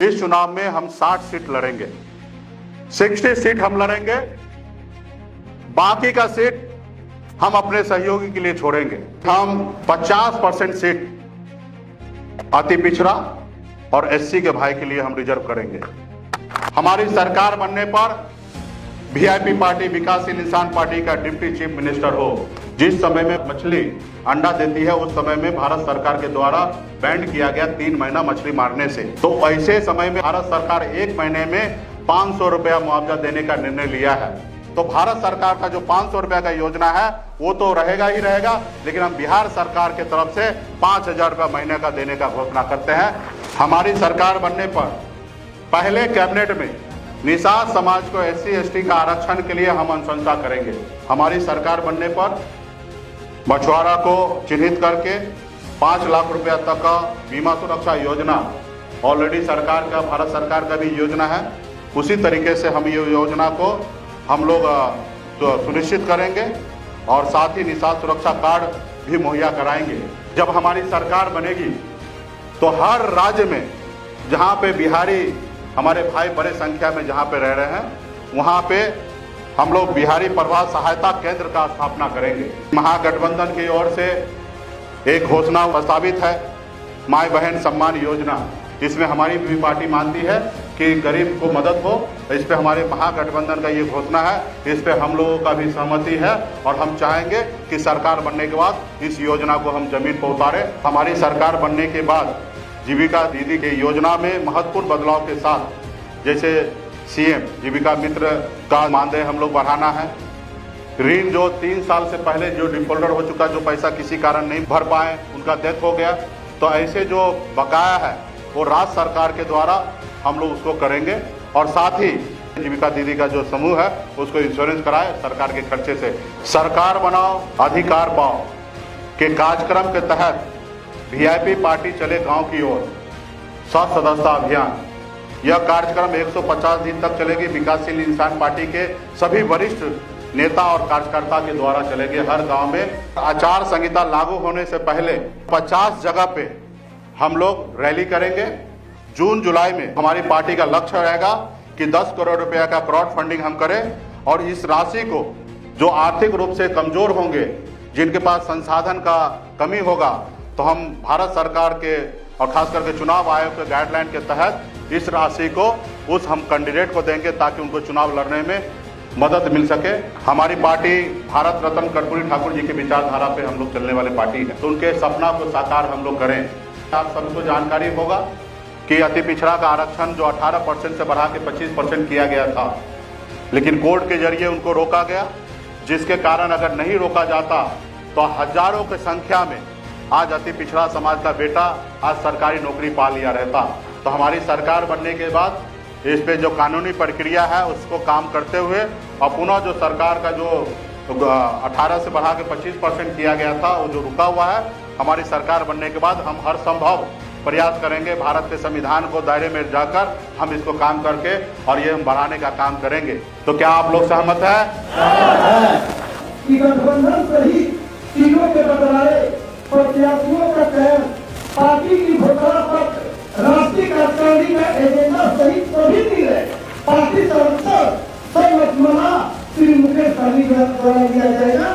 इस चुनाव में हम 60 सीट लड़ेंगे, 60 सीट हम लड़ेंगे, बाकी का सीट हम अपने सहयोगी के लिए छोड़ेंगे। हम 50% सीट अति पिछड़ा और एससी के भाई के लिए हम रिजर्व करेंगे। हमारी सरकार बनने पर वीआईपी पार्टी विकासशील इंसान पार्टी का डिप्टी चीफ मिनिस्टर हो। जिस समय में मछली अंडा देती है उस समय में भारत सरकार के द्वारा बैन किया गया 3 महीना मछली मारने से, तो ऐसे समय में भारत सरकार 1 महीने में 500 रुपया मुआवजा देने का निर्णय लिया है। तो भारत सरकार का जो 500 रुपया का योजना है वो तो रहेगा ही रहेगा, लेकिन हम बिहार सरकार के तरफ से 5000 रुपया महीने का देने का घोषणा करते हैं। हमारी सरकार बनने पर पहले कैबिनेट में निषाद समाज को SC ST का आरक्षण के लिए हम अनुशंसा करेंगे। हमारी सरकार बनने पर मछुआरा को चिन्हित करके 5 लाख रुपया तक का बीमा सुरक्षा योजना ऑलरेडी सरकार का, भारत सरकार का भी योजना है। उसी तरीके से हम ये योजना को हम लोग तो सुनिश्चित करेंगे और साथ ही निषाद सुरक्षा कार्ड भी मुहैया कराएंगे। जब हमारी सरकार बनेगी तो हर राज्य में जहाँ पे बिहारी हमारे भाई बड़े संख्या में जहाँ पे रह रहे हैं वहाँ पे हम लोग बिहारी प्रवास सहायता केंद्र का स्थापना करेंगे। महागठबंधन की ओर से एक घोषणा प्रस्तावित है, माई बहन सम्मान योजना। इसमें हमारी भी पार्टी मानती है कि गरीब को मदद हो, इस पे हमारे महागठबंधन का ये घोषणा है, इस पे हम लोगों का भी सहमति है और हम चाहेंगे कि सरकार बनने के बाद इस योजना को हम जमीन पर उतारें। हमारी सरकार बनने के बाद जीविका दीदी की योजना में महत्वपूर्ण बदलाव के साथ, जैसे CM जीविका मित्र का मानदेय हम लोग बढ़ाना है। ऋण जो 3 साल से पहले जो डिफॉल्टर हो चुका, जो पैसा किसी कारण नहीं भर पाए, उनका डेथ हो गया, तो ऐसे जो बकाया है वो राज्य सरकार के द्वारा हम लोग उसको करेंगे। और साथ ही जीविका दीदी का जो समूह है उसको इंश्योरेंस कराए सरकार के खर्चे से। सरकार बनाओ अधिकार पाओ के कार्यक्रम के तहत वीआईपी पार्टी चले गांव की ओर 100 सदस्यता अभियान। यह कार्यक्रम 150 दिन तक चलेगी। विकासशील इंसान पार्टी के सभी वरिष्ठ नेता और कार्यकर्ता के द्वारा चलेगी हर गांव में। आचार संहिता लागू होने से पहले 50 जगह पे हम लोग रैली करेंगे। जून जुलाई में हमारी पार्टी का लक्ष्य रहेगा कि 10 करोड़ रुपया का क्राउड फंडिंग हम करें और इस राशि को जो आर्थिक रूप से कमजोर होंगे, जिनके पास संसाधन का कमी होगा, तो हम भारत सरकार के और खास करके चुनाव आयोग के गाइडलाइन के तहत इस राशि को उस हम कैंडिडेट को देंगे ताकि उनको चुनाव लड़ने में मदद मिल सके। हमारी पार्टी भारत रत्न कर्पूरी ठाकुर जी की विचारधारा पे हम लोग चलने वाले पार्टी है, तो उनके सपना को साकार हम लोग करें। आप सबको जानकारी होगा कि अति पिछड़ा का आरक्षण जो 18% से बढ़ा के 25% किया गया था, लेकिन कोर्ट के जरिए उनको रोका गया, जिसके कारण अगर नहीं रोका जाता तो हजारों की संख्या में आज अति पिछड़ा समाज का बेटा आज सरकारी नौकरी पा लिया रहता। तो हमारी सरकार बनने के बाद इस पे जो कानूनी प्रक्रिया है उसको काम करते हुए और पुनः जो सरकार का जो 18 से बढ़ा के 25% किया गया था वो जो रुका हुआ है, हमारी सरकार बनने के बाद हम हर संभव प्रयास करेंगे भारत के संविधान को दायरे में जाकर हम इसको काम करके और ये हम बढ़ाने का काम करेंगे। तो क्या आप लोग सहमत है? गठबंधन सही चीजों के बदलावे प्रत्याशियों का चयन, पार्टी की घोषणा पत्र, राष्ट्रीय कार्यकारिणी का एजेंडा सहित सभी चीजें पार्टी संसद सर्वसम्मत श्री मुकेश सहनी द्वारा दिया जाएगा।